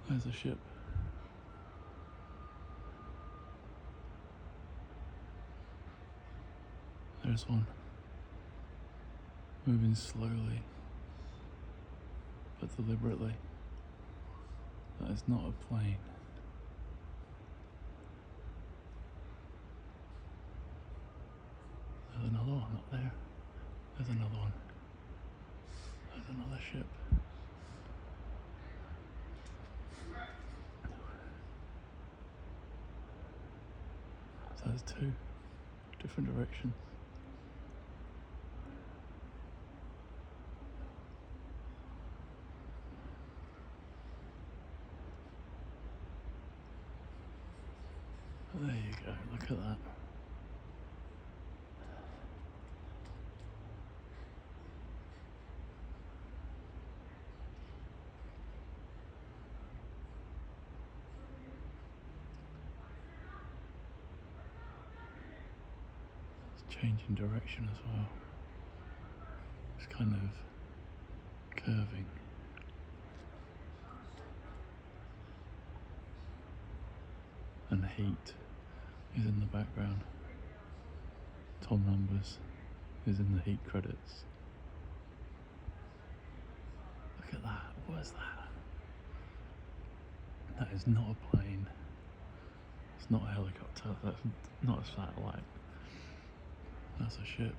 There's a ship. There's one. Moving slowly, but deliberately. That is not a plane. There's another one up there. There's another one. There's another ship. So there's two different directions. There you go, look at that. It's changing direction as well. It's kind of curving. And heat is in the background. Tom Numbers is in the heat credits. Look at that, what is that? That is not a plane. It's not a helicopter, that's not a satellite. That's a ship.